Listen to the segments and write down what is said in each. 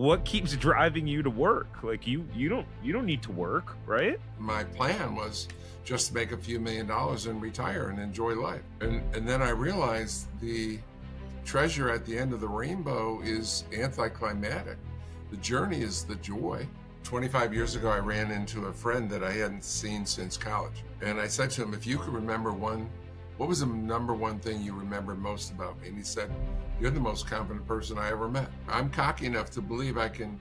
what keeps driving you to work? Like you don't need to work, right? My plan was just to make a few $1,000,000 and retire and enjoy life. And then I realized the treasure at the end of the rainbow is anticlimactic. The journey is the joy. 25 years ago, I ran into a friend that I hadn't seen since college. And I said to him, if you could remember what was the number one thing you remember most about me? And he said, you're the most confident person I ever met. I'm cocky enough to believe I can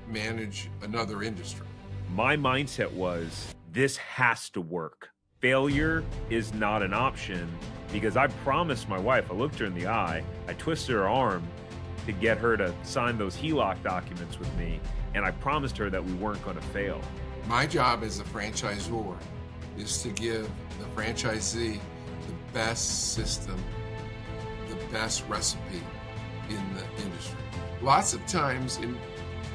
manage another industry. My mindset was, this has to work. Failure is not an option, because I promised my wife, I looked her in the eye, I twisted her arm to get her to sign those HELOC documents with me, and I promised her that we weren't going to fail. My job as a franchisor is to give the franchisee the best system, the best recipe in the industry. Lots of times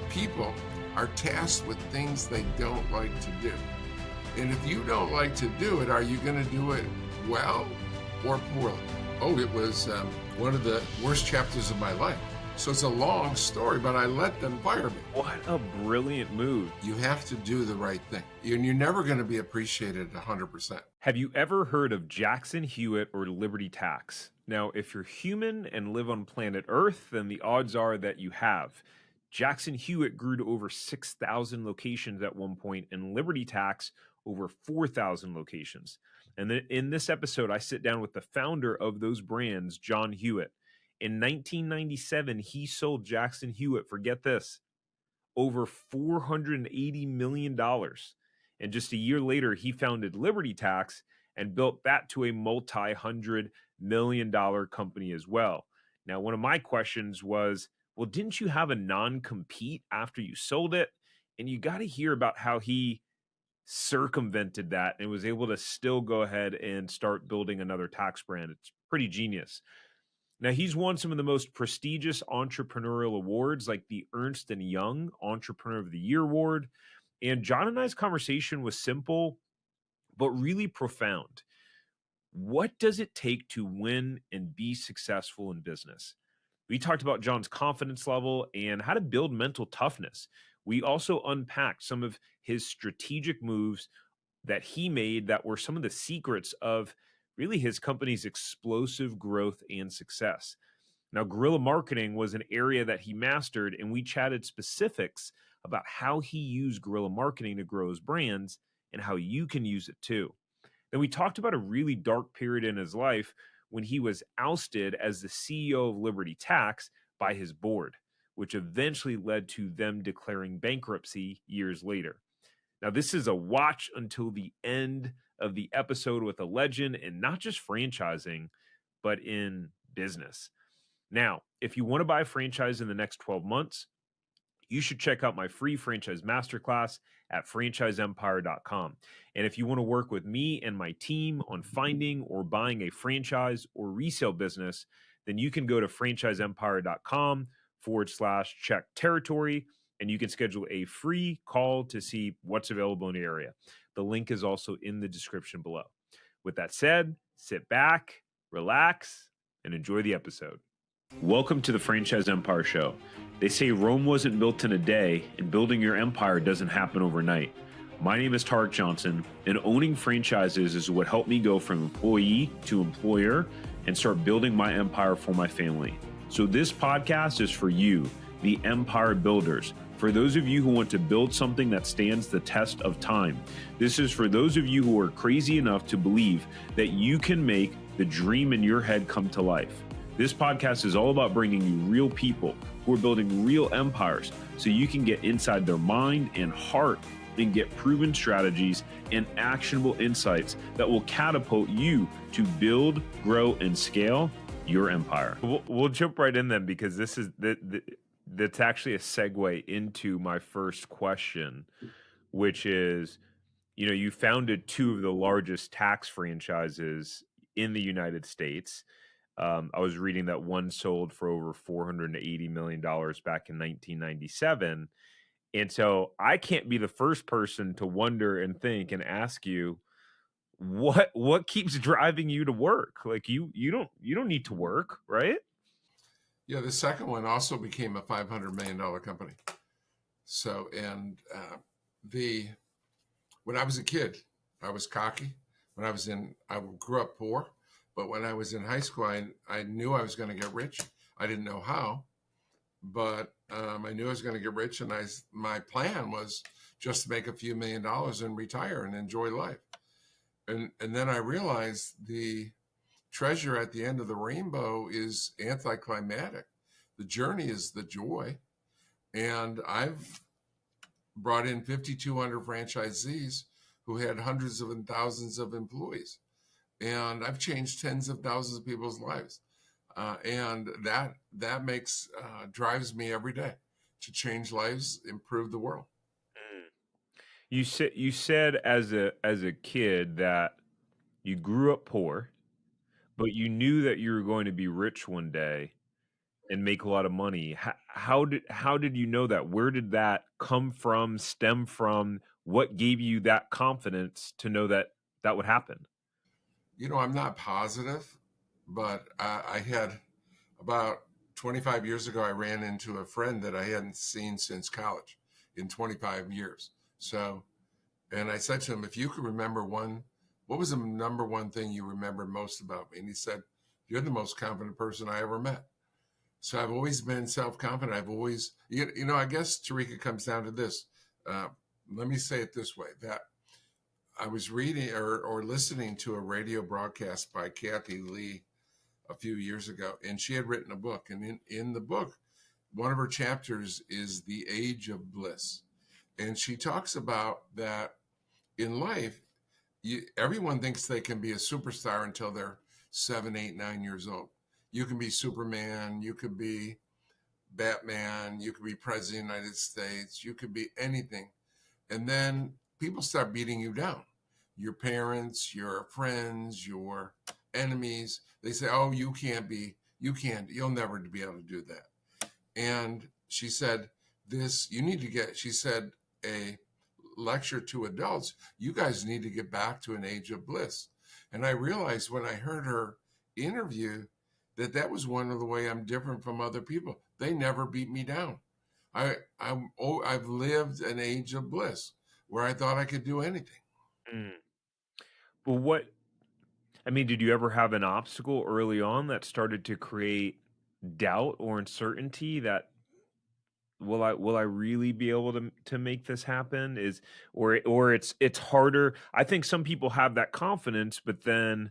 people are tasked with things they don't like to do. And if you don't like to do it, are you going to do it well or poorly? Oh, it was one of the worst chapters of my life. So it's a long story, but I let them fire me. What a brilliant move. You have to do the right thing. And you're never going to be appreciated 100%. Have you ever heard of Jackson Hewitt or Liberty Tax? Now, if you're human and live on planet Earth, then the odds are that you have. Jackson Hewitt grew to over 6,000 locations at one point, and Liberty Tax over 4,000 locations. And then in this episode, I sit down with the founder of those brands, John Hewitt. In 1997, he sold Jackson Hewitt, forget this, over $480 million. And just a year later, he founded Liberty Tax and built that to a multi-$100 million company as well. Now, one of my questions was, well, didn't you have a non-compete after you sold it? And you got to hear about how he circumvented that and was able to still go ahead and start building another tax brand. It's pretty genius. Now, he's won some of the most prestigious entrepreneurial awards, like the Ernst & Young Entrepreneur of the Year Award. And John and I's conversation was simple, but really profound. What does it take to win and be successful in business? We talked about John's confidence level and how to build mental toughness. We also unpacked some of his strategic moves that he made that were some of the secrets of really his company's explosive growth and success. Now, guerrilla marketing was an area that he mastered, and we chatted specifics about how he used guerrilla marketing to grow his brands and how you can use it too. Then we talked about a really dark period in his life when he was ousted as the CEO of Liberty Tax by his board, which eventually led to them declaring bankruptcy years later. Now, this is a watch until the end of the episode with a legend, and not just franchising, but in business. Now, if you want to buy a franchise in the next 12 months, you should check out my free franchise masterclass at franchiseempire.com. And if you want to work with me and my team on finding or buying a franchise or resale business, then you can go to franchiseempire.com/check territory, and you can schedule a free call to see what's available in the area. The link is also in the description below. With that said, sit back, relax, and enjoy the episode. Welcome to the Franchise Empire Show. They say Rome wasn't built in a day, and building your empire doesn't happen overnight. My name is Tarek Johnson, and owning franchises is what helped me go from employee to employer and start building my empire for my family. So this podcast is for you, the empire builders. For those of you who want to build something that stands the test of time. This is for those of you who are crazy enough to believe that you can make the dream in your head come to life. This podcast is all about bringing you real people who are building real empires so you can get inside their mind and heart and get proven strategies and actionable insights that will catapult you to build, grow, and scale your empire. We'll jump right in then, because this is that's actually a segue into my first question, which is, you founded two of the largest tax franchises in the United States. I was reading that one sold for over $480 million back in 1997. And so I can't be the first person to wonder and think and ask you, what keeps driving you to work? Like you don't need to work, right? Yeah, the second one also became a $500 million company. So, and the when I was a kid, I was cocky. I grew up poor, but when I was in high school, I knew I was going to get rich. I didn't know how, but I knew I was going to get rich, and my plan was just to make a few $1 million and retire and enjoy life. And then I realized the treasure at the end of the rainbow is anticlimactic. The journey is the joy, and I've brought in 5,200 franchisees who had hundreds of and thousands of employees, and I've changed tens of thousands of people's lives. And that makes drives me every day to change lives, improve the world. Mm. You said as a kid that you grew up poor, but you knew that you were going to be rich one day and make a lot of money. How did you know that? Where did that come from, stem from? What gave you that confidence to know that that would happen? I'm not positive, but I had about 25 years ago, I ran into a friend that I hadn't seen since college in 25 years. So, and I said to him, if you could remember what was the number one thing you remember most about me? And he said, you're the most confident person I ever met. So I've always been self-confident. I guess, Tarika, comes down to this. Uh, Let me say it this way, that I was reading or listening to a radio broadcast by Kathy Lee a few years ago, and she had written a book. And in the book, one of her chapters is The Age of Bliss. And she talks about that in life, everyone thinks they can be a superstar until they're 7, 8, 9 years old. You can be Superman, you could be Batman, you could be President of the United States, you could be anything. And then people start beating you down. Your parents, your friends, your enemies, they say, oh, you'll never be able to do that. And she said, she said, a lecture to adults, you guys need to get back to an age of bliss. And I realized when I heard her interview that was one of the way I'm different from other people. They never beat me down. I've lived an age of bliss where I thought I could do anything. Mm. Well, did you ever have an obstacle early on that started to create doubt or uncertainty that will I really be able to make this happen? Or it's harder. I think some people have that confidence, but then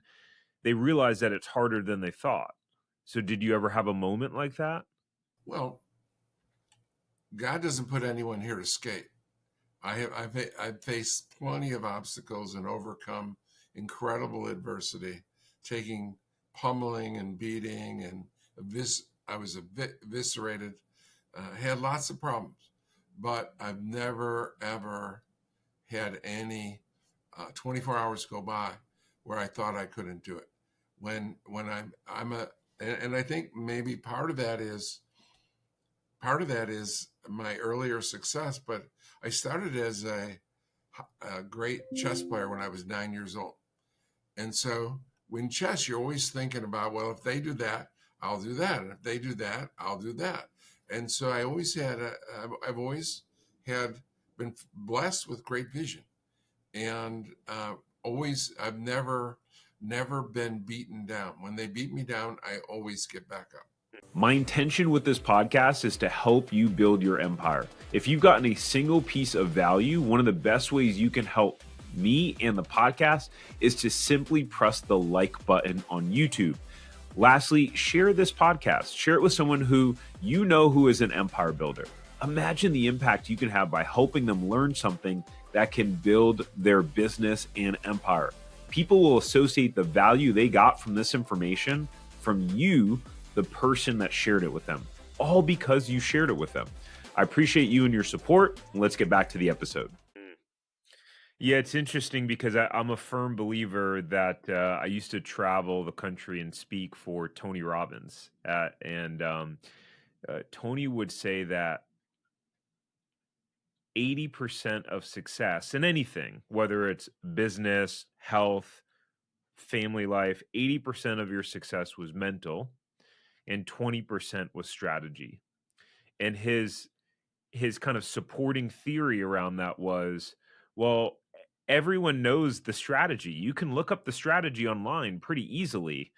they realize that it's harder than they thought. So did you ever have a moment like that? Well, God doesn't put anyone here to skate. I've faced plenty of obstacles and overcome incredible adversity, taking pummeling and beating, and I was eviscerated, had lots of problems, but I've never ever had any 24 hours go by where I thought I couldn't do it. When I'm a and I think maybe part of that is my earlier success, but I started as a great chess player when I was 9 years old. And so when chess, you're always thinking about, well, if they do that, I'll do that. And if they do that, I'll do that. And so I've always had been blessed with great vision. And I've never been beaten down. When they beat me down, I always get back up. My intention with this podcast is to help you build your empire. If you've gotten a single piece of value, one of the best ways you can help me and the podcast is to simply press the like button on YouTube. Lastly, share this podcast. Share it with someone who who is an empire builder. Imagine the impact you can have by helping them learn something that can build their business and empire. People will associate the value they got from this information from you, the person that shared it with them, all because you shared it with them. I appreciate you and your support. Let's get back to the episode. Yeah, it's interesting because I'm a firm believer that I used to travel the country and speak for Tony Robbins. And Tony would say that 80% of success in anything, whether it's business, health, family life, 80% of your success was mental and 20% was strategy. And his kind of supporting theory around that was, well, everyone knows the strategy. You can look up the strategy online pretty easily.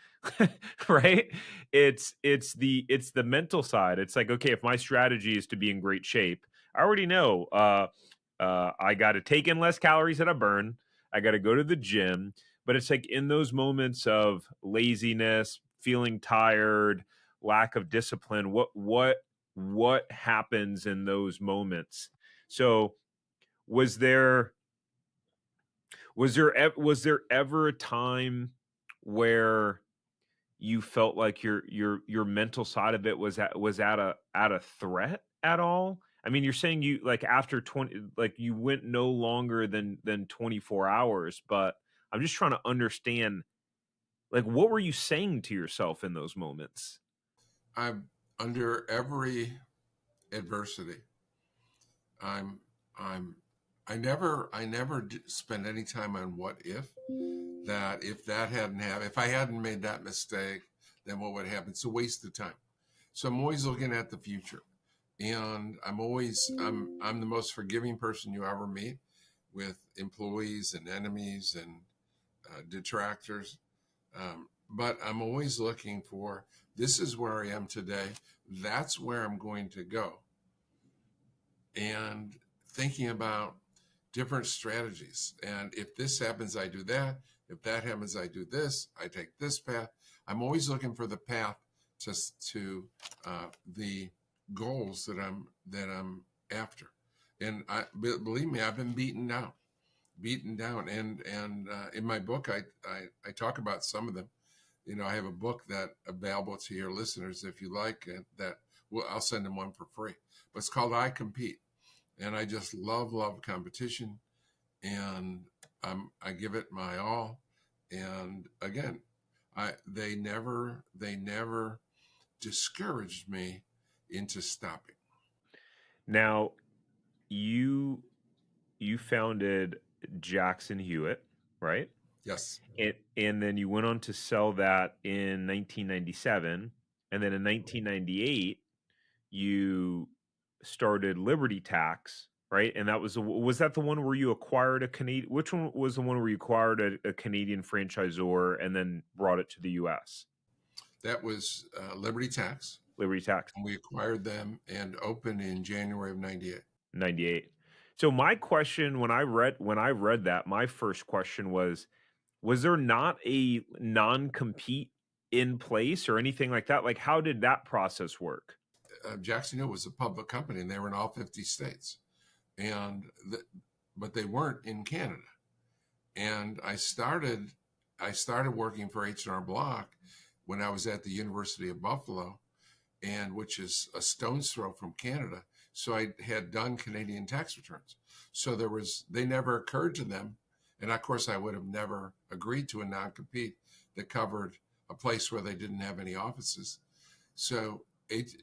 Right? It's the mental side. It's like, okay, if my strategy is to be in great shape, I already know I got to take in less calories that I burn. I got to go to the gym. But it's like in those moments of laziness, feeling tired, lack of discipline, what happens in those moments? So was there was there ever a time where you felt like your mental side of it was at a threat at all? I mean, you're saying you like after 20, like you went no longer than 24 hours, but I'm just trying to understand, like, what were you saying to yourself in those moments? I'm under every adversity. I'm I'm I never spend any time on what if, that if that hadn't happened, if I hadn't made that mistake, then what would happen? It's a waste of time. So I'm always looking at the future, and I'm the most forgiving person you ever meet, with employees and enemies and detractors. But I'm always looking for, this is where I am today. That's where I'm going to go, and thinking about different strategies. And if this happens, I do that. If that happens, I do this. I take this path. I'm always looking for the path to the goals that I'm after. And believe me, I've been beaten down. And in my book, I talk about some of them. I have a book that available to your listeners if you like it, that I'll send them one for free. But it's called I Compete, and I just love competition, and I give it my all. And again, they never discouraged me into stopping. Now, you you founded Jackson Hewitt, right? Yes, And then you went on to sell that in 1997, and then in 1998 you started Liberty Tax, right? And was that the one where you acquired a Canadian? Which one was the one where you acquired a Canadian franchisor and then brought it to the U.S.? that was Liberty Tax, Liberty Tax. and we acquired them and opened in January of '98. 98. So my question when I read that, my first question was there not a non-compete in place or anything like that? Like, how did that process work? Jackson Hill was a public company, and they were in all 50 states, and but they weren't in Canada. And I started working for H&R Block when I was at the University of Buffalo, and which is a stone's throw from Canada. So I had done Canadian tax returns. So they never occurred to them. And of course, I would have never agreed to a non-compete that covered a place where they didn't have any offices. So,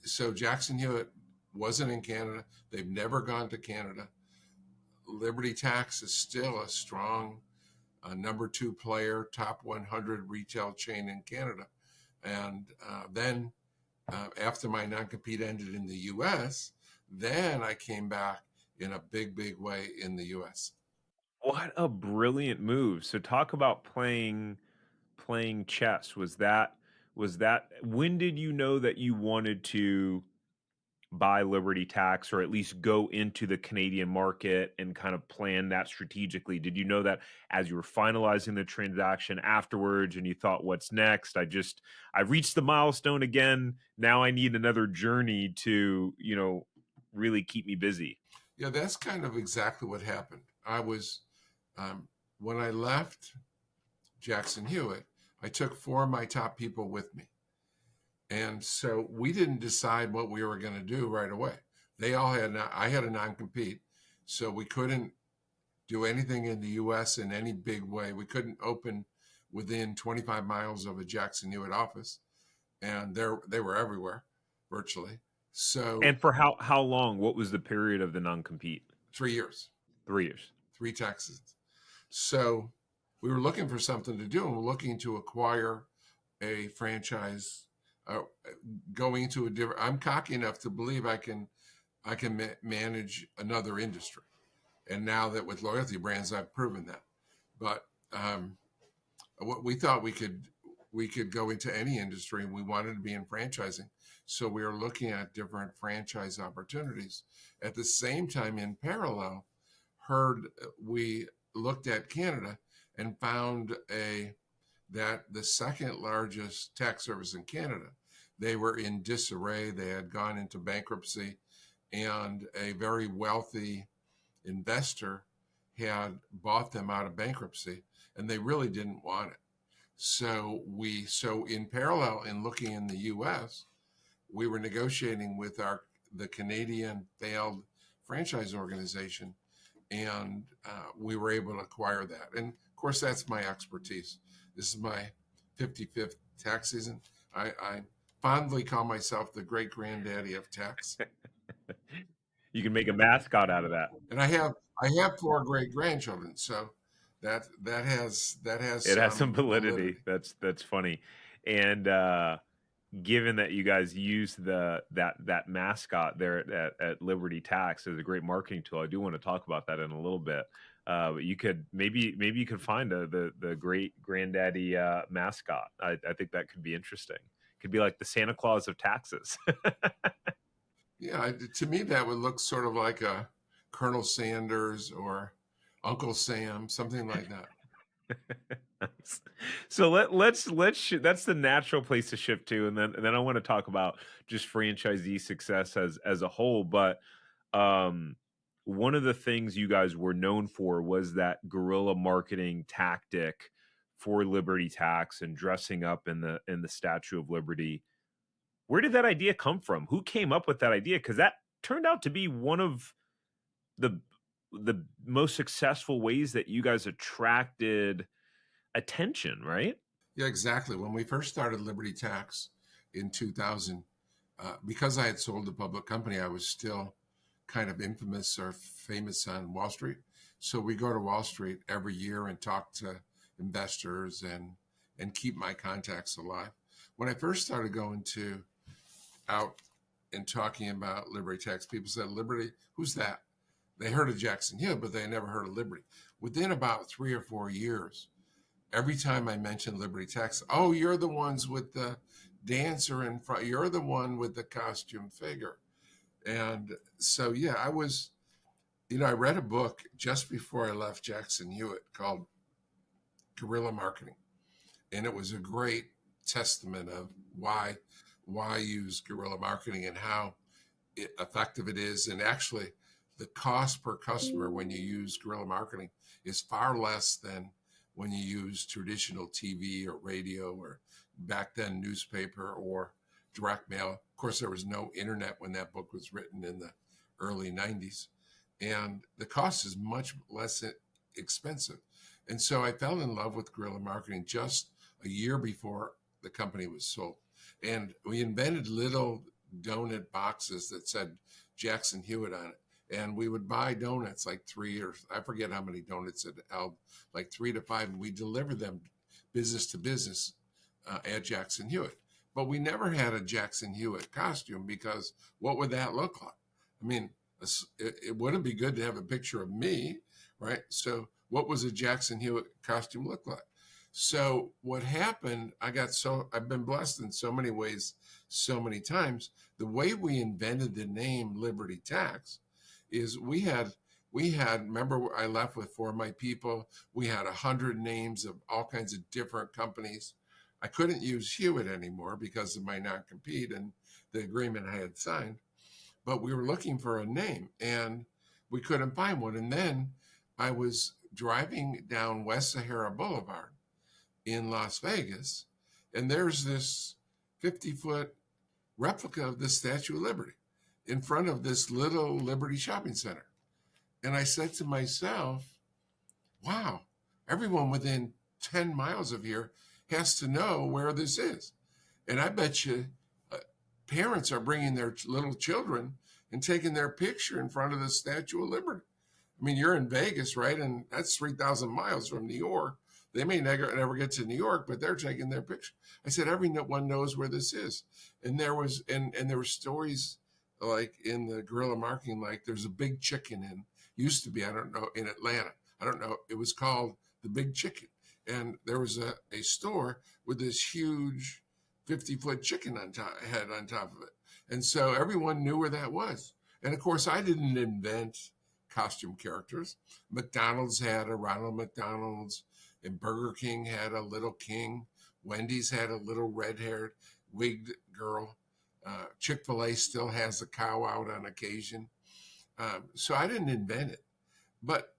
so Jackson Hewitt wasn't in Canada. They've never gone to Canada. Liberty Tax is still a strong number two player, top 100 retail chain in Canada. And then after my non-compete ended in the U.S., then I came back in a big way in the U.S. What a brilliant move. So talk about playing chess. Was that when did you know that you wanted to buy Liberty Tax or at least go into the Canadian market and kind of plan that strategically? Did you know that as you were finalizing the transaction afterwards and you thought, what's next? I reached the milestone again. Now I need another journey to, really keep me busy. Yeah, that's kind of exactly what happened. When I left Jackson Hewitt, I took four of my top people with me. And so we didn't decide what we were going to do right away. I had a non-compete, so we couldn't do anything in the U.S. in any big way. We couldn't open within 25 miles of a Jackson Hewitt office, and they were everywhere, virtually. So And for how long? What was the period of the non-compete? 3 years, 3 years. three taxes. So we were looking for something to do, and we're looking to acquire a franchise uh, going to a different. I'm cocky enough to believe I can manage another industry, and now that with loyalty brands, I've proven that. But what we thought we could go into any industry, and we wanted to be in franchising, so we were looking at different franchise opportunities. At the same time, in parallel, we looked at Canada and found that the second largest tax service in Canada, they were in disarray. They had gone into bankruptcy, and a very wealthy investor had bought them out of bankruptcy, and they really didn't want it. So in parallel, in looking in the U.S., we were negotiating with the Canadian failed franchise organization, and we were able to acquire that. And of course, that's my expertise. This is my 55th tax season. I fondly call myself the great granddaddy of tax. You can make a mascot out of that. And I have 4 great grandchildren, so that has It has some validity. validity. That's funny. And given that you guys use that mascot there at Liberty Tax as a great marketing tool, I do want to talk about that in a little bit. But you could maybe you could find the great granddaddy mascot. I think that could be interesting. Could be like the Santa Claus of taxes. Yeah, to me that would look sort of like a Colonel Sanders or Uncle Sam, something like that. So let's that's the natural place to shift to, and then I want to talk about just franchisee success as a whole. But one of the things you guys were known for was that guerrilla marketing tactic for Liberty Tax and dressing up in the Statue of Liberty. Where did that idea come from? Who came up with that idea? Because that turned out to be one of the most successful ways that you guys attracted attention, right? Yeah, exactly. When we first started Liberty Tax in 2000, because I had sold the public company, I was still kind of infamous or famous on Wall Street. So we go to Wall Street every year and talk to investors and keep my contacts alive. When I first started going out and talking about Liberty Tax, people said, Liberty, who's that? They heard of Jackson Hewitt, but they never heard of Liberty. Within about 3 or 4 years, every time I mentioned Liberty Tax, oh, you're the ones with the dancer in front. You're the one with the costume figure. And so, yeah, I read a book just before I left Jackson Hewitt called Guerrilla Marketing. And it was a great testament of why use guerrilla marketing and how effective it is. And actually, the cost per customer when you use guerrilla marketing is far less than when you use traditional TV or radio or back then newspaper or direct mail. Of course, there was no internet when that book was written in the early 90s. And the cost is much less expensive. And so I fell in love with guerrilla marketing just a year before the company was sold. And we invented little donut boxes that said Jackson Hewitt on it. And we would buy donuts, like 3 or I forget how many donuts it held, like 3 to 5, and we delivered them business to business at Jackson Hewitt. But we never had a Jackson Hewitt costume, because what would that look like? I mean, it wouldn't be good to have a picture of me, right? So what was a Jackson Hewitt costume look like? So what happened, I've been blessed in so many ways, so many times. The way we invented the name Liberty Tax is we had, remember I left with 4 of my people. We had 100 names of all kinds of different companies. I couldn't use Hewitt anymore because of my non-compete and the agreement I had signed, but we were looking for a name and we couldn't find one. And then I was driving down West Sahara Boulevard in Las Vegas, and there's this 50-foot replica of the Statue of Liberty in front of this little Liberty shopping center. And I said to myself, wow, everyone within 10 miles of here has to know where this is. And I bet you parents are bringing their little children and taking their picture in front of the Statue of Liberty. I mean, you're in Vegas, right? And that's 3,000 miles from New York. They may never get to New York, but they're taking their picture. I said, everyone knows where this is. And there was, and there were stories like in the guerrilla marketing, like there's a big chicken used to be, I don't know, in Atlanta. I don't know. It was called the Big Chicken. And there was a store with this huge 50-foot chicken head on top of it. And so everyone knew where that was. And of course, I didn't invent costume characters. McDonald's had a Ronald McDonald's, and Burger King had a little king. Wendy's had a little red-haired wigged girl. Chick-fil-A still has a cow out on occasion. So I didn't invent it. But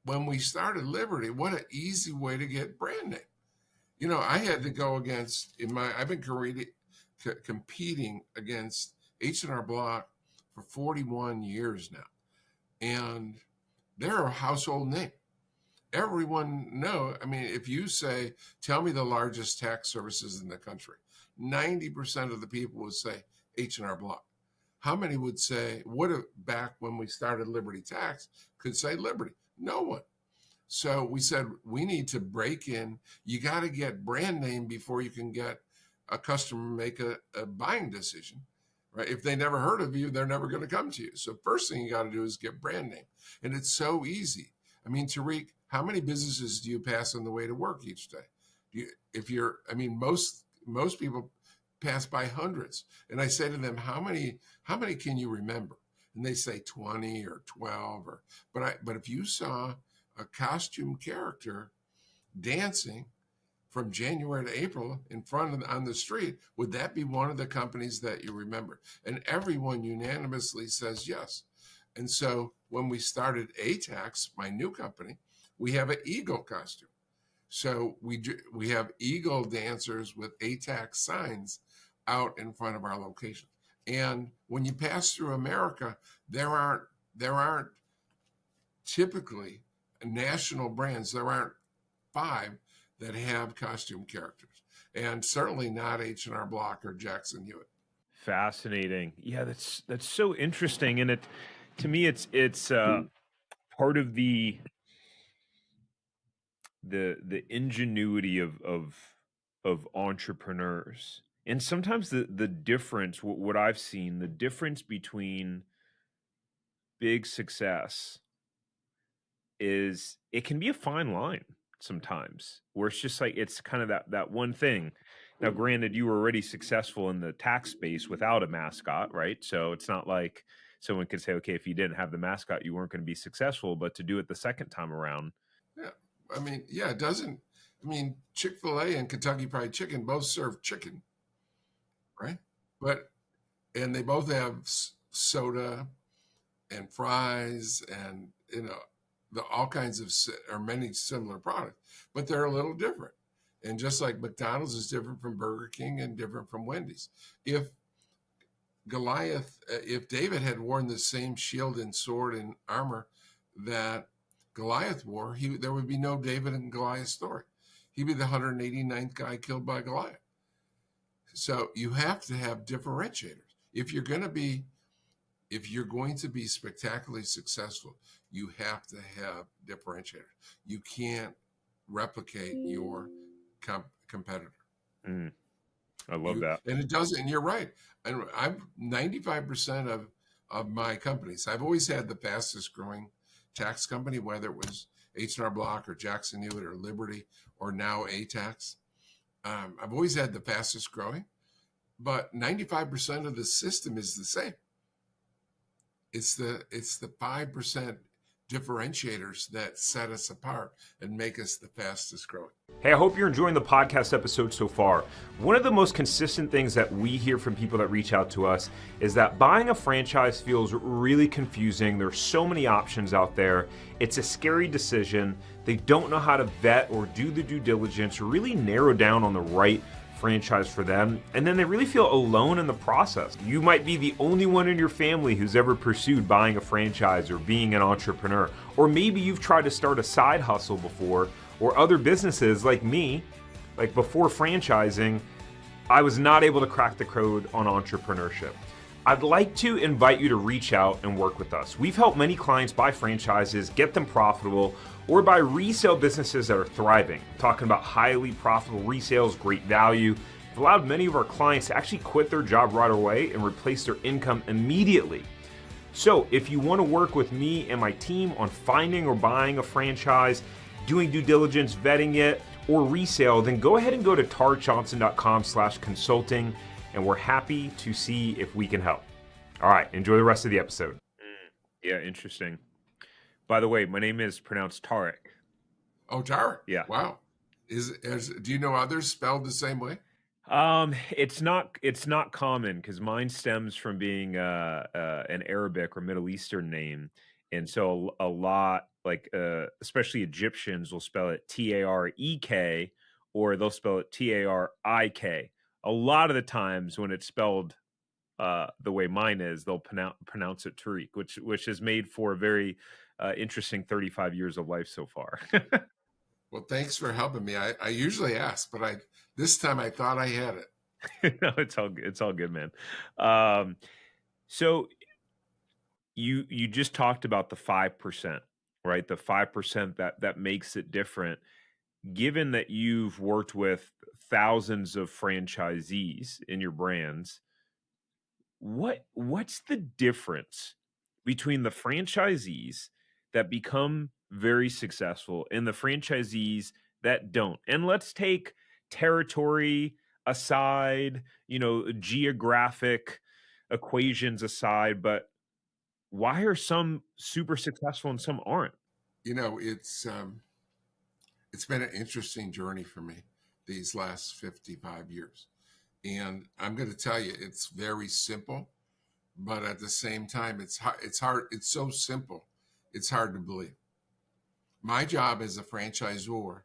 when we started Liberty, what an easy way to get brand name. You know, I had to go against, I've been competing against H&R Block for 41 years now. And they're a household name. Everyone know. I mean, if you say, tell me the largest tax services in the country, 90% of the people would say H&R Block. How many would say, back when we started Liberty Tax, could say Liberty? No one. So we said, we need to break in. You got to get brand name before you can get a customer make a buying decision, right? If they never heard of you, they're never going to come to you. So first thing you got to do is get brand name. And it's so easy. I mean, Tariq, how many businesses do you pass on the way to work each day? Most people pass by hundreds. And I say to them, how many can you remember? And they say 20 or 12 but if you saw a costume character dancing from January to April on the street, would that be one of the companies that you remember? And everyone unanimously says yes. And so when we started ATAX, my new company, we have an eagle costume. So we have eagle dancers with ATAX signs out in front of our location. And when you pass through America, there aren't typically national brands. There aren't 5 that have costume characters, and certainly not H&R Block or Jackson Hewitt. Fascinating. Yeah, that's so interesting, and to me it's part of the ingenuity of entrepreneurs. And sometimes the difference, what I've seen, the difference between big success is it can be a fine line sometimes, where it's just like, it's kind of that one thing. Now, granted, you were already successful in the tax space without a mascot, right? So it's not like someone could say, okay, if you didn't have the mascot, you weren't going to be successful, but to do it the second time around. Yeah. I mean, yeah, it doesn't. I mean, Chick-fil-A and Kentucky Fried Chicken both serve chicken, right? And they both have soda and fries and, all kinds of, or many similar products, but they're a little different. And just like McDonald's is different from Burger King and different from Wendy's. If David had worn the same shield and sword and armor that Goliath wore, there would be no David and Goliath story. He'd be the 189th guy killed by Goliath. So you have to have differentiators. If you're going to be spectacularly successful, you have to have differentiators. You can't replicate your competitor. I love that. And it doesn't. And you're right. And I'm 95% of my companies. I've always had the fastest growing tax company, whether it was H&R Block or Jackson Hewitt or Liberty or now ATAX. I've always had the fastest growing, but 95% of the system is the same. It's the 5% differentiators that set us apart and make us the fastest growing. Hey, I hope you're enjoying the podcast episode so far. One of the most consistent things that we hear from people that reach out to us is that buying a franchise feels really confusing. There's so many options out there. It's a scary decision. They don't know how to vet or do the due diligence or really narrow down on the right franchise for them, and then they really feel alone in the process. You might be the only one in your family who's ever pursued buying a franchise or being an entrepreneur, or maybe you've tried to start a side hustle before, or other businesses like me. Like before franchising, I was not able to crack the code on entrepreneurship. I'd like to invite you to reach out and work with us. We've helped many clients buy franchises, get them profitable, or buy resale businesses that are thriving. I'm talking about highly profitable resales, great value. We've allowed many of our clients to actually quit their job right away and replace their income immediately. So if you want to work with me and my team on finding or buying a franchise, doing due diligence, vetting it, or resale, then go ahead and go to tarzjohnson.com/consulting, and we're happy to see if we can help. All right, enjoy the rest of the episode. Yeah, interesting. By the way, my name is pronounced Tarek. Oh, Tarek. Yeah. Wow. Do you know others spelled the same way? It's not common because mine stems from being an Arabic or Middle Eastern name, and so a lot like especially Egyptians will spell it Tarek, or they'll spell it Tarik. A lot of the times when it's spelled the way mine is, they'll pronounce it Tariq, which has made for a very interesting 35 years of life so far. Well, thanks for helping me. I usually ask, but this time I thought I had it. No, it's all good, man. So you just talked about the 5%, right? The 5% that makes it different. Given that you've worked with thousands of franchisees in your brands, what's the difference between the franchisees that become very successful and the franchisees that don't? And let's take territory aside, geographic equations aside, but why are some super successful and some aren't? It's been an interesting journey for me these last 55 years. And I'm going to tell you, it's very simple, but at the same time, it's hard. It's so simple. It's hard to believe. My job as a franchisor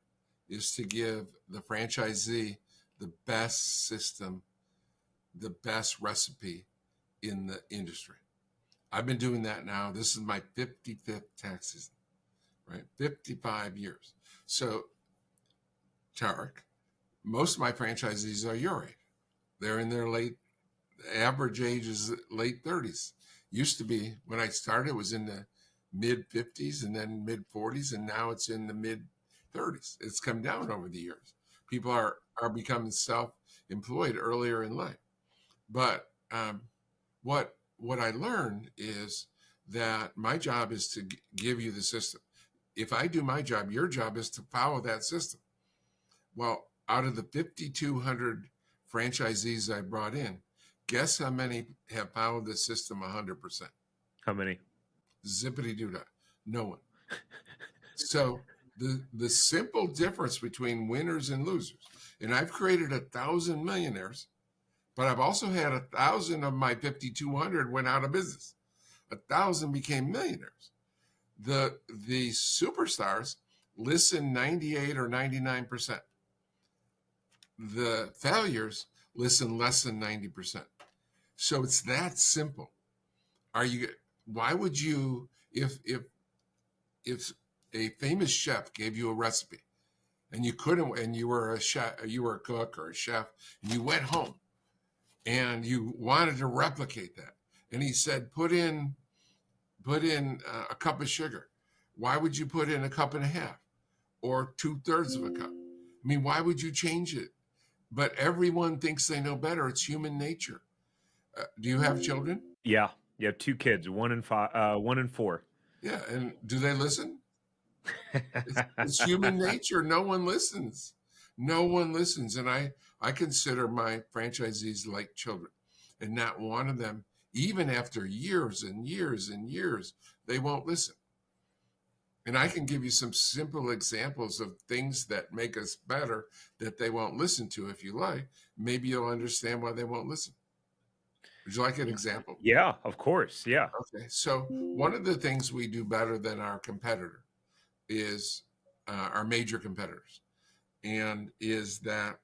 is to give the franchisee the best system, the best recipe in the industry. I've been doing that now. This is my 55th tax season, right? 55 years. So, Tarek, most of my franchisees are your age. They're in their average age is late 30s. Used to be, when I started, it was in the mid 50s and then mid 40s, and now it's in the mid 30s. It's come down over the years. People are becoming self-employed earlier in life. But what I learned is that my job is to give you the system. If I do my job, your job is to follow that system. Well, out of the 5,200 franchisees I brought in, guess how many have followed the system 100%? How many? Zippity doo dah. No one. So the simple difference between winners and losers, and I've created 1,000 millionaires, but I've also had 1,000 of my 5,200 went out of business. 1,000 became millionaires. The superstars listen 98 or 99%. The failures listen less than 90%. So it's that simple. Why would you, if a famous chef gave you a recipe and you couldn't, and you were a chef, you were a cook or a chef, and you went home and you wanted to replicate that, and he said, put in a cup of sugar. Why would you put in a cup and a half or 2/3 of a cup? I mean, why would you change it? But everyone thinks they know better. It's human nature. Do you have children? Yeah, you have 2 kids, 1 and 5, 1 and 4. Yeah, and do they listen? It's human nature. No one listens. No one listens. And I consider my franchisees like children. And not one of them, even after years and years and years, they won't listen. And I can give you some simple examples of things that make us better that they won't listen to if you like. Maybe you'll understand why they won't listen. Would you like an example? Yeah, of course. Yeah. Okay. So one of the things we do better than our competitor is our major competitors, and is that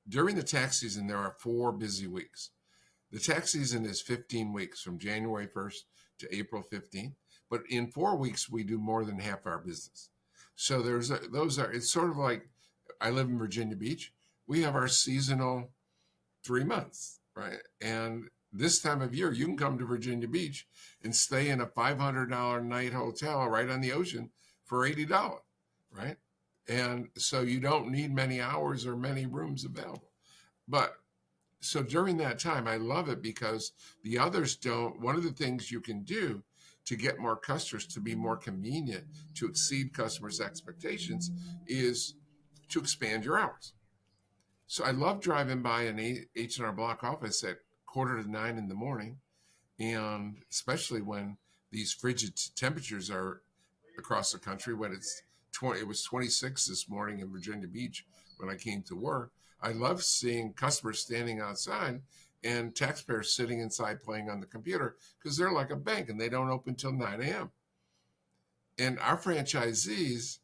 during the tax season, there are 4 busy weeks. The tax season is 15 weeks from January 1st to April 15th. But in 4 weeks, we do more than half our business. So it's sort of like, I live in Virginia Beach. We have our seasonal 3 months. right? And this time of year, you can come to Virginia Beach and stay in a $500 night hotel right on the ocean for $80, right? And so you don't need many hours or many rooms available. But so during that time, I love it because the others don't. One of the things you can do to get more customers, to be more convenient, to exceed customers' expectations, is to expand your hours. So I love driving by an H&R Block office at 8:45 in the morning, and especially when these frigid temperatures are across the country. When it was 26 this morning in Virginia Beach when I came to work. I love seeing customers standing outside and taxpayers sitting inside playing on the computer because they're like a bank and they don't open till 9 a.m. And our franchisees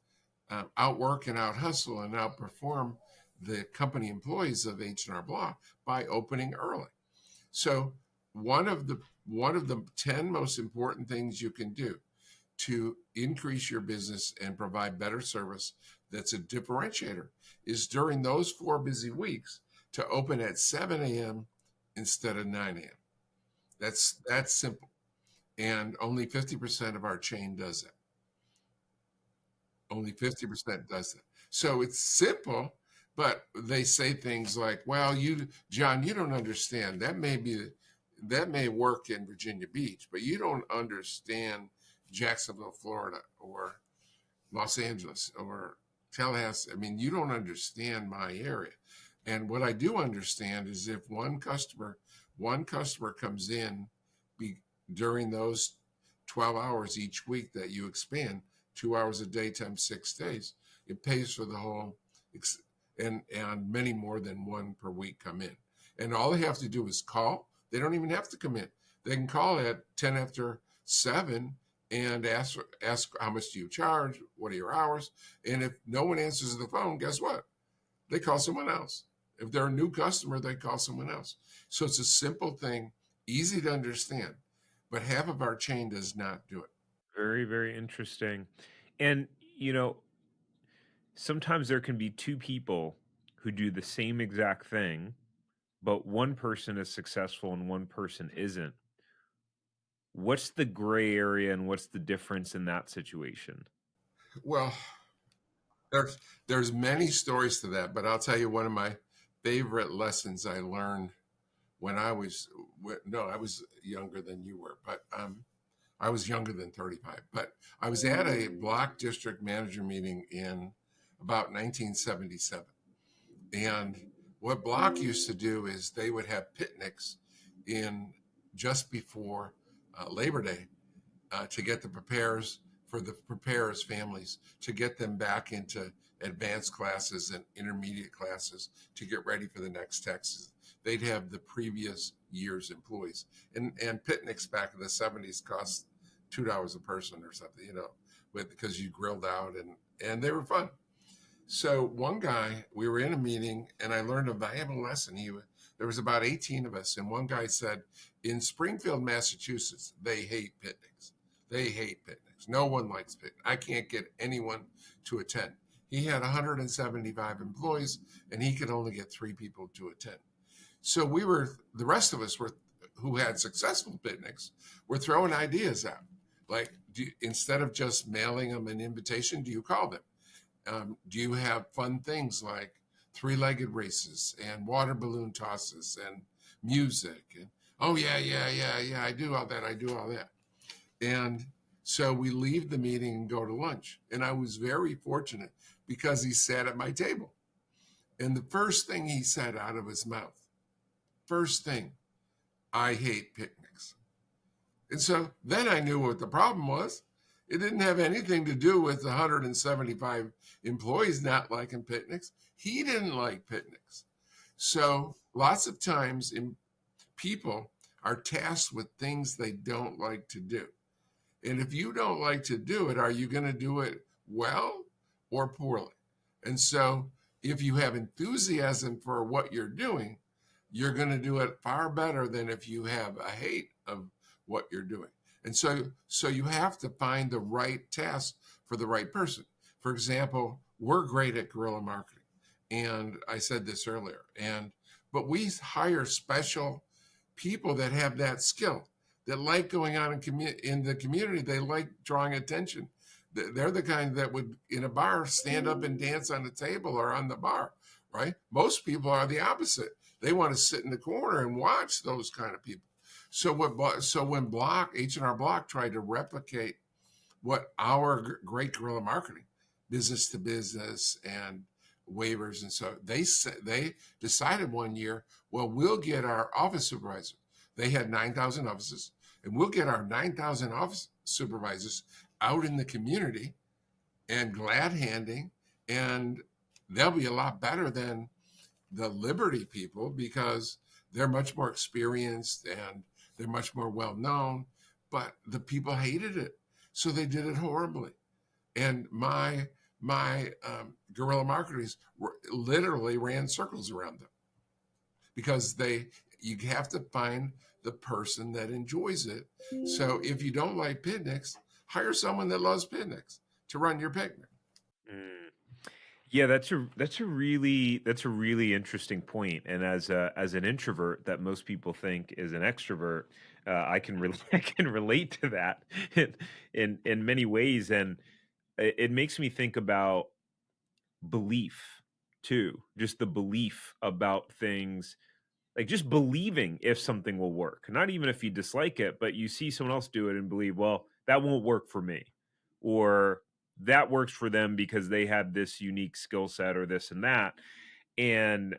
outwork and out hustle and outperform the company employees of H&R Block by opening early. So one of the 10 most important things you can do to increase your business and provide better service that's a differentiator is during those 4 busy weeks to open at 7 a.m. instead of 9 a.m. That's simple. And only 50% of our chain does that. Only 50% does that. So it's simple, but they say things like, well, John, you don't understand. That may work in Virginia Beach, but you don't understand Jacksonville, Florida, or Los Angeles, or Tallahassee. I mean, you don't understand my area. And what I do understand is if one customer comes in during those 12 hours each week that you expand, 2 hours a day times 6 days, it pays for the whole, and many more than one per week come in. And all they have to do is call. They don't even have to come in. They can call at 10 after 7 and ask how much do you charge? What are your hours? And if no one answers the phone, guess what? They call someone else. If they're a new customer, they call someone else. So it's a simple thing, easy to understand, but half of our chain does not do it. Very, very interesting. And, sometimes there can be two people who do the same exact thing, but one person is successful and one person isn't. What's the gray area and what's the difference in that situation? Well, there's many stories to that, but I'll tell you one of my favorite lessons I learned when I was younger than you were, but I was younger than 35. But I was at a block district manager meeting in about 1977, and what block used to do is they would have picnics in just before Labor Day to get the preparers families to get them back into advanced classes and intermediate classes to get ready for the next taxes. They'd have the previous year's employees, and picnics back in the 70s cost $2 a person or something, because you grilled out and they were fun. So one guy, we were in a meeting and I learned a valuable lesson. There was about 18 of us, and one guy said, in Springfield, Massachusetts, they hate picnics. They hate picnics. No one likes picnics. I can't get anyone to attend. He had 175 employees and he could only get 3 people to attend. So the rest of us who had successful picnics were throwing ideas out. Like, instead of just mailing them an invitation, do you call them? Do you have fun things like 3-legged races and water balloon tosses and music? And, oh, yeah, I do all that. And so we leave the meeting and go to lunch. And I was very fortunate because he sat at my table. And the first thing he said out of his mouth, I hate picnics. And so then I knew what the problem was. It didn't have anything to do with the 175 employees not liking picnics. He didn't like picnics. So lots of times people are tasked with things they don't like to do. And if you don't like to do it, are you going to do it well or poorly? And so if you have enthusiasm for what you're doing, you're going to do it far better than if you have a hate of what you're doing. And so you have to find the right task for the right person. For example, we're great at guerrilla marketing. And I said this earlier. And but we hire special people that have that skill, that like going out in the community. They like drawing attention. They're the kind that would, in a bar, stand up and dance on the table or on the bar, right? Most people are the opposite. They want to sit in the corner and watch those kind of people. So when H&R Block tried to replicate what our great guerrilla marketing, business to business and waivers, and so they decided one year, well, we'll get our office supervisor. They had 9,000 offices, and we'll get our 9,000 office supervisors out in the community and glad handing, and they'll be a lot better than the Liberty people because they're much more experienced and they're much more well known. But the people hated it, so they did it horribly. And my guerrilla marketers literally ran circles around them because you have to find the person that enjoys it. So if you don't like picnics, hire someone that loves picnics to run your picnic. Mm. Yeah, that's a really interesting point. And as an introvert that most people think is an extrovert, I can I can relate to that in many ways, and it makes me think about belief too. Just the belief about things, like just believing if something will work. Not even if you dislike it, but you see someone else do it and believe, well, that won't work for me, or that works for them because they have this unique skill set or this and that. And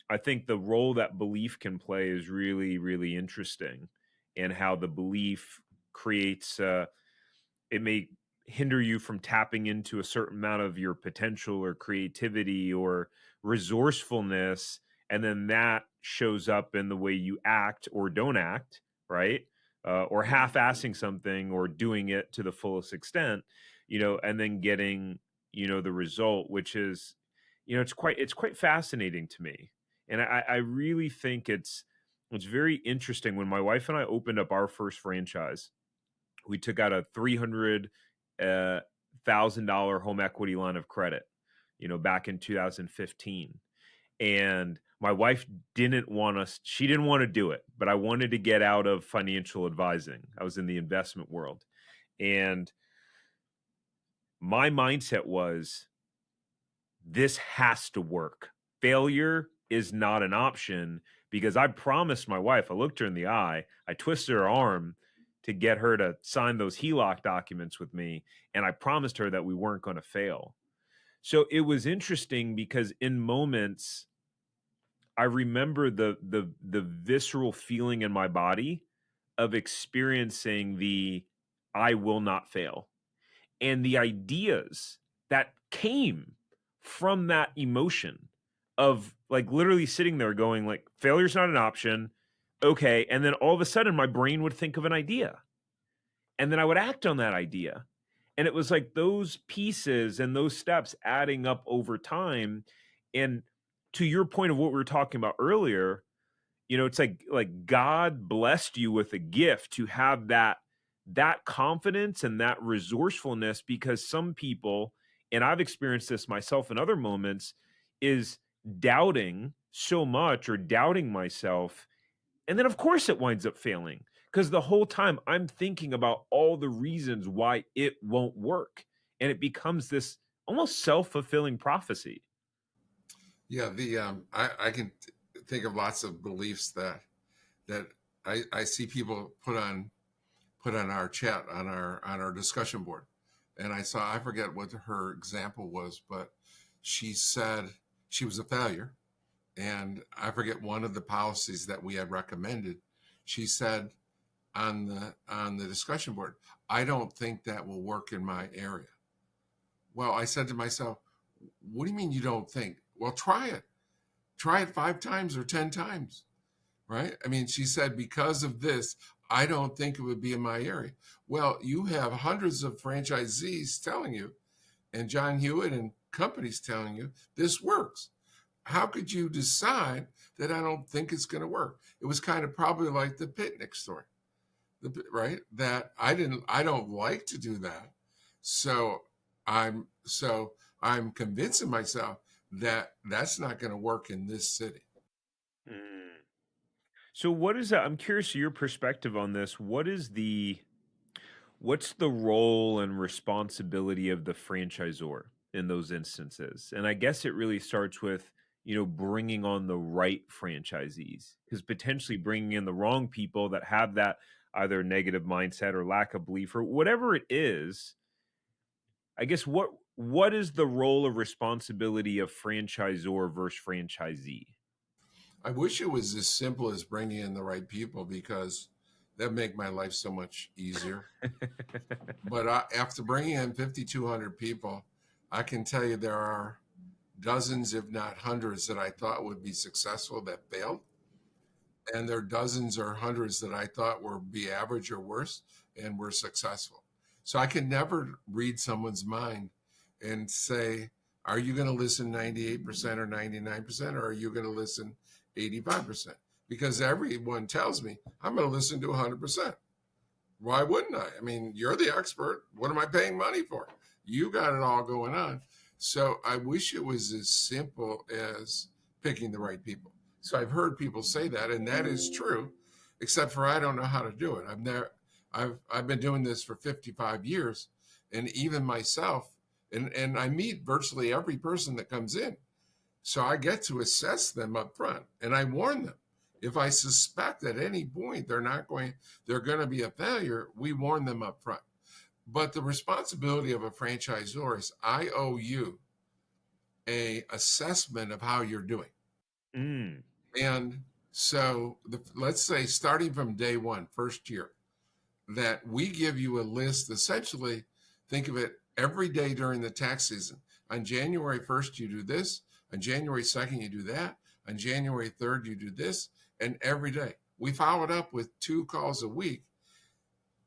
I think the role that belief can play is really, really interesting, and how the belief creates, it may hinder you from tapping into a certain amount of your potential or creativity or resourcefulness. And then that shows up in the way you act or don't act, right? Or half-assing something or doing it to the fullest extent, and then getting, the result, which is, it's quite fascinating to me. And I really think it's very interesting. When my wife and I opened up our first franchise, we took out a $300,000 home equity line of credit, back in 2015. And my wife she didn't want to do it, but I wanted to get out of financial advising. I was in the investment world. And my mindset was, this has to work. Failure is not an option, because I promised my wife, I looked her in the eye, I twisted her arm to get her to sign those HELOC documents with me, and I promised her that we weren't going to fail. So it was interesting because in moments, I remember the visceral feeling in my body of experiencing the I will not fail, and the ideas that came from that emotion of like literally sitting there going like, failure's not an option. Okay. And then all of a sudden my brain would think of an idea, and then I would act on that idea. And it was like those pieces and those steps adding up over time. And to your point of what we were talking about earlier, it's like God blessed you with a gift to have that confidence and that resourcefulness, because some people, and I've experienced this myself in other moments, is doubting so much or doubting myself. And then of course it winds up failing, because the whole time I'm thinking about all the reasons why it won't work. And it becomes this almost self-fulfilling prophecy. Yeah, I can think of lots of beliefs that I see people put on our chat, on our discussion board. And I forget what her example was, but she said she was a failure. And I forget one of the policies that we had recommended. She said on the discussion board, I don't think that will work in my area. Well, I said to myself, what do you mean you don't think? Well, try it. Try it 5 times or 10 times, right? I mean, she said, because of this, I don't think it would be in my area. Well, you have hundreds of franchisees telling you, and John Hewitt and companies telling you this works. How could you decide that I don't think it's going to work? It was kind of probably like the picnic story, right? That I don't like to do that. So I'm convincing myself that that's not going to work in this city. Mm. So what is that? I'm curious your perspective on this. What's the role and responsibility of the franchisor in those instances? And I guess it really starts with, bringing on the right franchisees, because potentially bringing in the wrong people that have that either negative mindset or lack of belief or whatever it is. I guess what is the role of responsibility of franchisor versus franchisee? I wish it was as simple as bringing in the right people because that'd make my life so much easier. But after bringing in 5,200 people, I can tell you there are dozens, if not hundreds, that I thought would be successful that failed. And there are dozens or hundreds that I thought would be average or worse and were successful. So I can never read someone's mind and say, are you going to listen 98% or 99%, or are you going to listen 85%? Because everyone tells me I'm going to listen to 100%. Why wouldn't I? I mean, you're the expert. What am I paying money for? You got it all going on. So I wish it was as simple as picking the right people. So I've heard people say that, and that is true, except for I don't know how to do it. I've been doing this for 55 years, and even myself, and I meet virtually every person that comes in. So I get to assess them up front, and I warn them. If I suspect at any point they're going to be a failure, we warn them up front. But the responsibility of a franchisor is I owe you a assessment of how you're doing. Mm. And so let's say starting from day one, first year, that we give you a list, essentially, think of it every day during the tax season. On January 1st, you do this. On January 2nd, you do that. On January 3rd, you do this. And every day. We follow it up with 2 calls a week,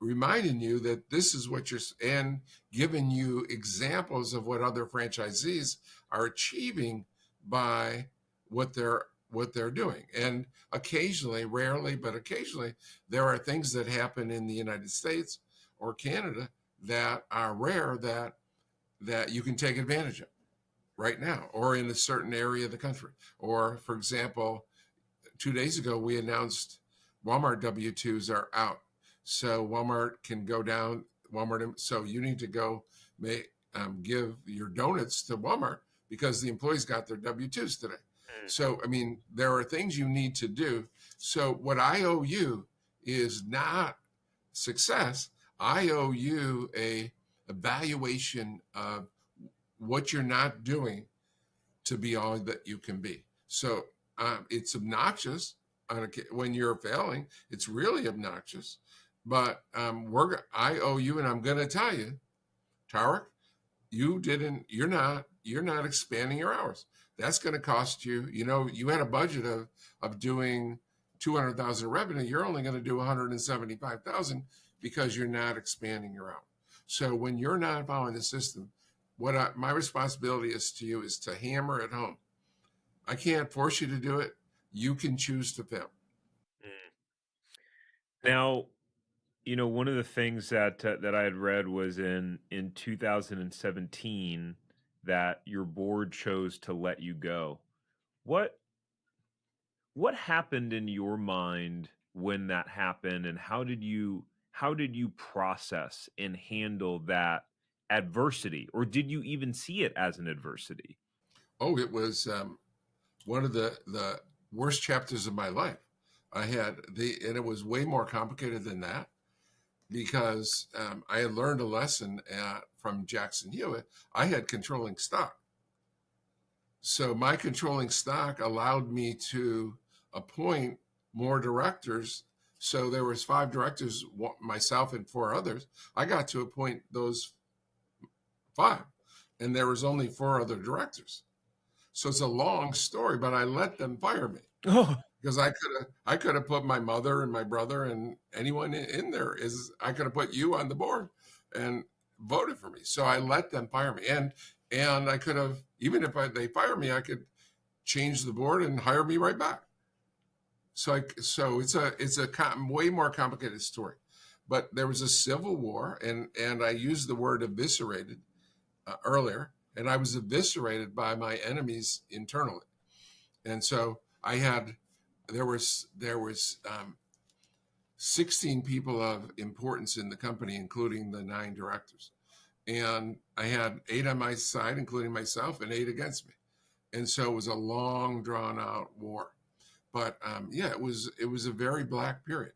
reminding you that this is what and giving you examples of what other franchisees are achieving by what they're doing. And occasionally, rarely, but occasionally, there are things that happen in the United States or Canada that are rare that you can take advantage of right now, or in a certain area of the country. Or, for example, 2 days ago, we announced Walmart W-2s are out. So Walmart can go down, so you need to go give your donuts to Walmart because the employees got their W-2s today. So, I mean, there are things you need to do. So what I owe you is not success. I owe you a evaluation of what you're not doing to be all that you can be. So it's obnoxious when you're failing. It's really obnoxious. But I owe you, and I'm going to tell you, Tarek, you're not expanding your hours. That's going to cost you. You had a budget of doing 200,000 revenue. You're only going to do 175,000 because you're not expanding your hours. So when you're not following the system, my responsibility is to you is to hammer it home. I can't force you to do it. You can choose to fail. Now, one of the things that I had read was in 2017 that your board chose to let you go. What what happened in your mind when that happened, and how did you process and handle that adversity, or did you even see it as an adversity? Oh, it was one of the worst chapters of my life. And it was way more complicated than that because I had learned a lesson from Jackson Hewitt. I had controlling stock. So my controlling stock allowed me to appoint more directors. So there was 5 directors, myself and 4 others. I got to appoint those 5, and there was only 4 other directors. So it's a long story, but I let them fire me Oh, because I could have put my mother and my brother and anyone in there. I could have put you on the board and voted for me. So I let them fire me, and I could have, even if they fire me, I could change the board and hire me right back. So it's a way more complicated story. But there was a civil war, and I used the word eviscerated earlier, and I was eviscerated by my enemies internally. And so I had there was 16 people of importance in the company, including the 9 directors. And I had 8 on my side, including myself, and 8 against me. And so it was a long, drawn out war. But yeah, it was a very black period.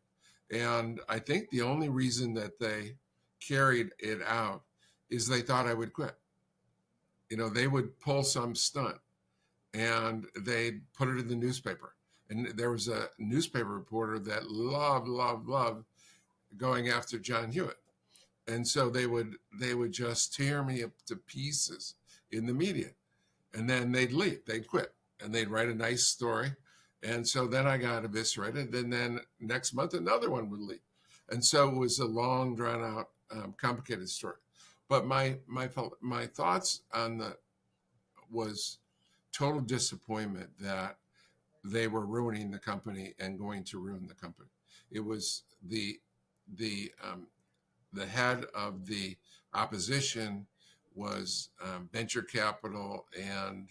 And I think the only reason that they carried it out is they thought I would quit. They would pull some stunt and they'd put it in the newspaper. And there was a newspaper reporter that loved going after John Hewitt. And so they would just tear me up to pieces in the media. And then they'd leave, they'd quit, and they'd write a nice story. And so then I got eviscerated. And then next month, another one would leave. And so it was a long, drawn out, complicated story. But my thoughts on was total disappointment that they were ruining the company and going to ruin the company. It was the head of the opposition was venture capital and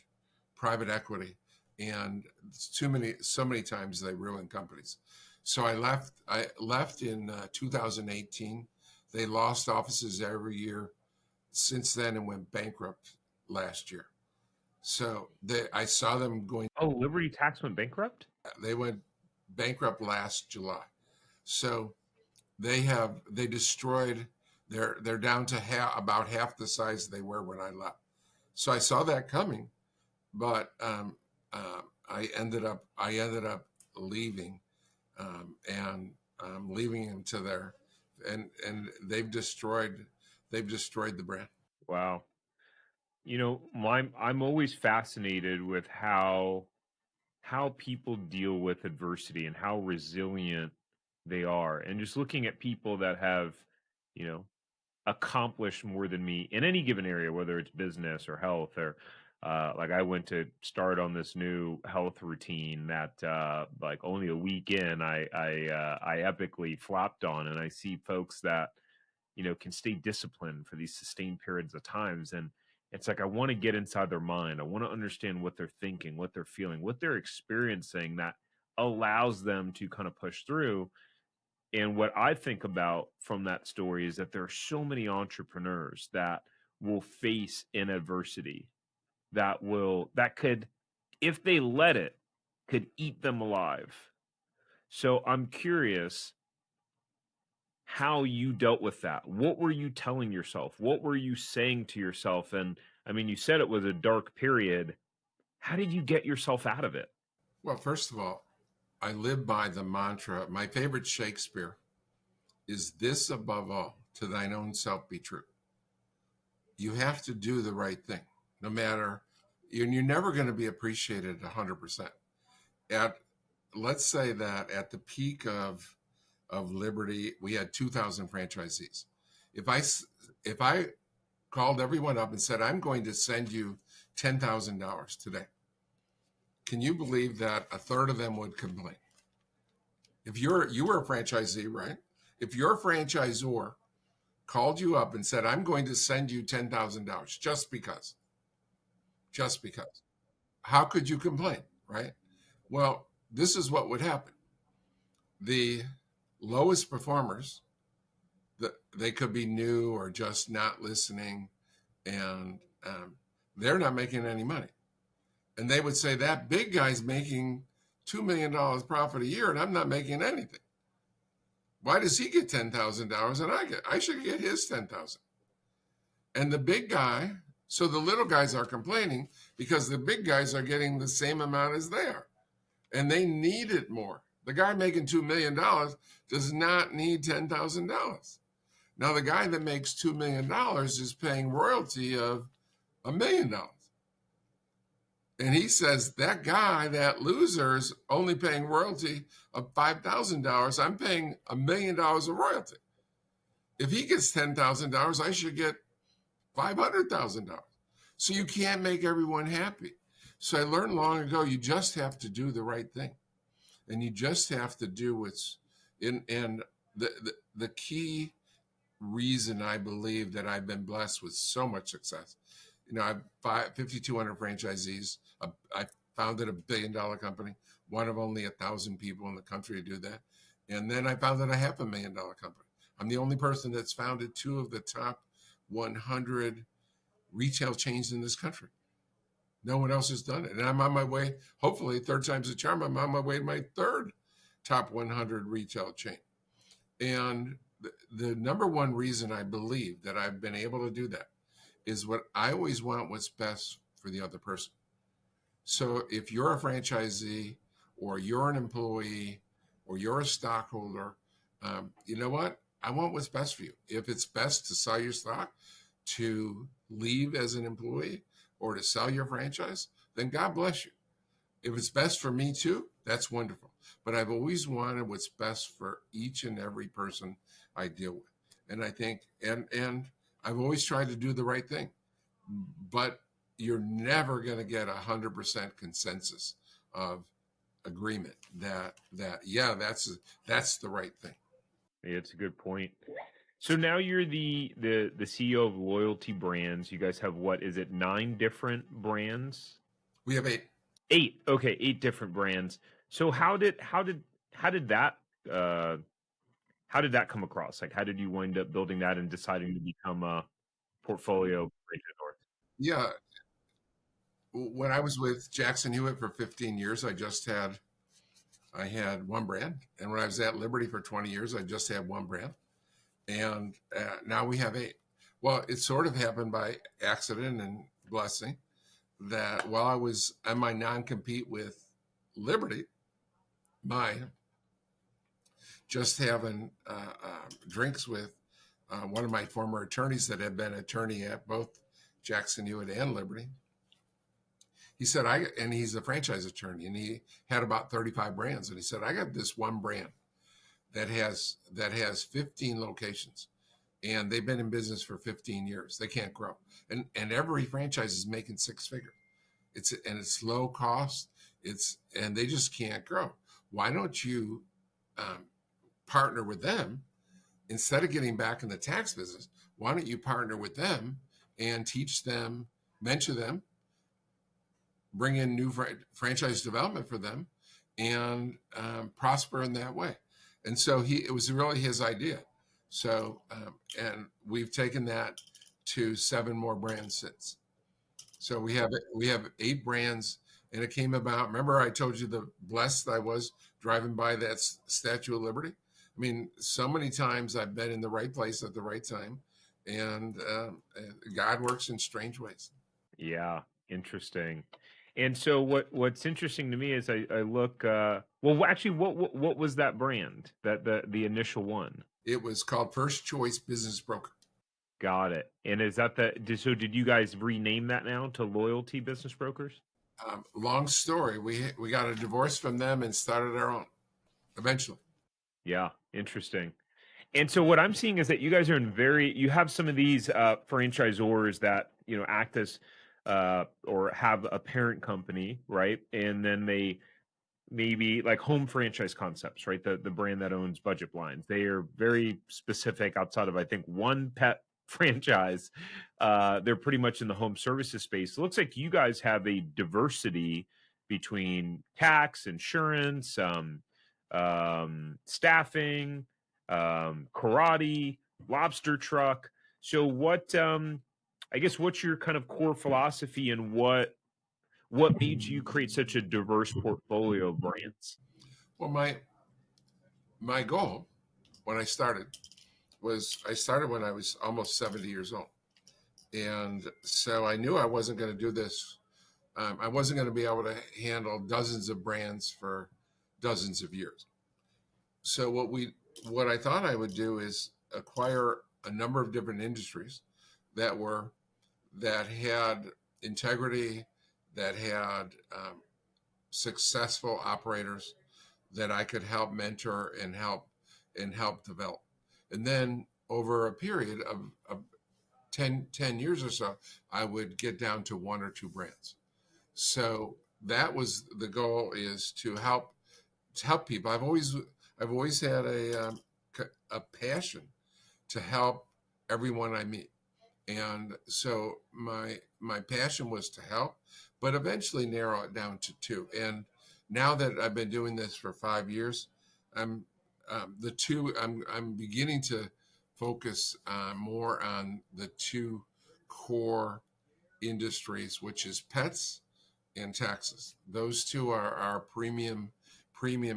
private equity, and so many times they ruin companies. So I left in 2018. They lost offices every year since then and went bankrupt last year. So I saw them going. Oh, Liberty Tax went bankrupt? They went bankrupt last July. So they destroyed. They're down to about half the size they were when I left. So I saw that coming, but I ended up leaving, and leaving them to their, and they've destroyed the brand. Wow. I'm always fascinated with how people deal with adversity and how resilient they are. And just looking at people that have, accomplished more than me in any given area, whether it's business or health or like I went to start on this new health routine that like only a week in I epically flopped on, and I see folks that can stay disciplined for these sustained periods of times. And it's like I want to get inside their mind. I want to understand what they're thinking, what they're feeling, what they're experiencing that allows them to kind of push through. And what I think about from that story is that there are so many entrepreneurs that will face in adversity that could, if they let it, could eat them alive. So I'm curious how you dealt with that. What were you telling yourself? What were you saying to yourself? And I mean, you said it was a dark period. How did you get yourself out of it? Well, first of all, I live by the mantra. My favorite Shakespeare is this above all, to thine own self be true. You have to do the right thing, no matter, and you're never going to be appreciated 100%. Let's say that at the peak of Liberty, we had 2,000 franchisees. If I called everyone up and said, I'm going to send you $10,000 today, can you believe that a third of them would complain? If you were a franchisee, right? If your franchisor called you up and said, I'm going to send you $10,000 just because, how could you complain, right? Well, this is what would happen. The lowest performers, they could be new or just not listening, and they're not making any money. And they would say, that big guy's making $2 million profit a year and I'm not making anything. Why does he get $10,000 and I should get his $10,000? And the big guy, so the little guys are complaining because the big guys are getting the same amount as they are. And they need it more. The guy making $2 million does not need $10,000. Now, the guy that makes $2 million is paying royalty of $1 million. And he says, that guy, that loser, is only paying royalty of $5,000. I'm paying $1 million of royalty. If he gets $10,000, I should get $500,000. So you can't make everyone happy. So I learned long ago, you just have to do the right thing. And you just have to do what's in. And the key reason I believe that I've been blessed with so much success, I have 5,200 franchisees. I founded $1 billion company. one of only 1,000 people in the country to do that. And then I founded a $500,000 company. I'm the only person that's founded two of the top 100 retail chains in this country. No one else has done it. And I'm on my way, hopefully, third time's a charm. I'm on my way to my third top 100 retail chain. And the number one reason I believe that I've been able to do that is what I always want what's best for the other person. So if you're a franchisee or you're an employee or you're a stockholder, you know what? I want what's best for you. If it's best to sell your stock, to leave as an employee, or to sell your franchise, then God bless you. If it's best for me too, that's wonderful. But I've always wanted what's best for each and every person I deal with. And I think, and I've always tried to do the right thing, but you're never going to get 100% consensus of agreement that yeah, that's the right thing. Yeah, it's a good point. So now you're the CEO of Loyalty Brands. You guys have, what is it, 9 different brands? We have 8. 8. Okay, 8 different brands. So how did that come across? Like, how did you wind up building that and deciding to become a portfolio franchisor? Yeah, when I was with Jackson Hewitt for 15 years, I had one brand, and when I was at Liberty for 20 years, I just had one brand, and now we have 8. Well, it sort of happened by accident and blessing that while I was on my non-compete with Liberty, my just having drinks with one of my former attorneys that had been attorney at both Jackson Hewitt and Liberty. He said, and he's a franchise attorney, and he had about 35 brands. And he said, I got this one brand that has 15 locations, and they've been in business for 15 years. They can't grow. And every franchise is making 6 figures. It's low cost. And they just can't grow. Why don't you partner with them instead of getting back in the tax business? Why don't you partner with them and teach them, mentor them, bring in new franchise development for them, and prosper in that way? And so it was really his idea. So, and we've taken that to 7 more brands since. So we have 8 brands, and it came about. Remember, I told you the blessed I was driving by that Statue of Liberty. I mean, so many times I've been in the right place at the right time, and God works in strange ways. Yeah, interesting. And so what's interesting to me is I look. Well, actually, what was that brand? That the initial one? It was called First Choice Business Broker. Got it. And is that so did you guys rename that now to Loyalty Business Brokers? Long story. We got a divorce from them and started our own eventually. Yeah, interesting. And so what I'm seeing is that you guys are you have some of these franchisors that, act as or have a parent company, right? And then they maybe like Home Franchise Concepts, right? The brand that owns Budget Blinds. They are very specific outside of, I think, one pet franchise. They're pretty much in the home services space. It looks like you guys have a diversity between tax, insurance, staffing, karate, lobster truck. So I guess what's your kind of core philosophy, and what made you create such a diverse portfolio of brands? Well, my goal when I started when I was almost 70 years old. And so I knew I wasn't going to do this. I wasn't going to be able to handle dozens of brands for dozens of years. So what I thought I would do is acquire a number of different industries that had integrity, that had successful operators that I could help mentor and help develop. And then over a period of 10 years or so, I would get down to 1 or 2 brands. So that was the goal, is to help people. I've always had a passion to help everyone I meet. And so my passion was to help, but eventually narrow it down to 2. And Now that I've been doing this for 5 years, I'm I'm beginning to focus more on the two core industries, which is pets and taxes. Those two are our premium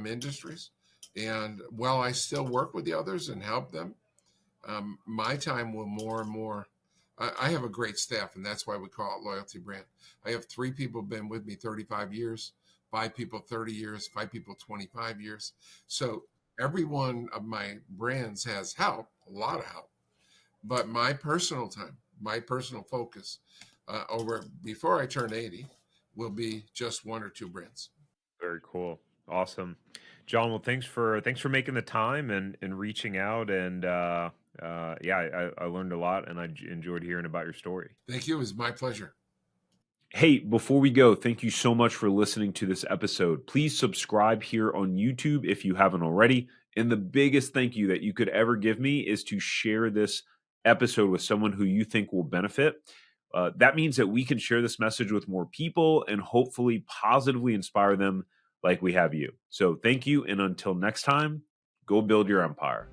industries. And while I still work with the others and help them, my time will more and more. I have a great staff, and that's why we call it Loyalty Brand. I have 3 people been with me 35 years, 5 people 30 years, 5 people 25 years. So every one of my brands has help, a lot of help. But my personal time, my personal focus over before I turn 80 will be just 1 or 2 brands. Very cool. Awesome. John, well, thanks for making the time and reaching out. And yeah, I learned a lot and enjoyed hearing about your story. Thank you. It was my pleasure. Hey, before we go, thank you so much for listening to this episode. Please subscribe here on YouTube if you haven't already. And the biggest thank you that you could ever give me is to share this episode with someone who you think will benefit. That means that we can share this message with more people and hopefully positively inspire them like we have you. So thank you. And until next time, go build your empire.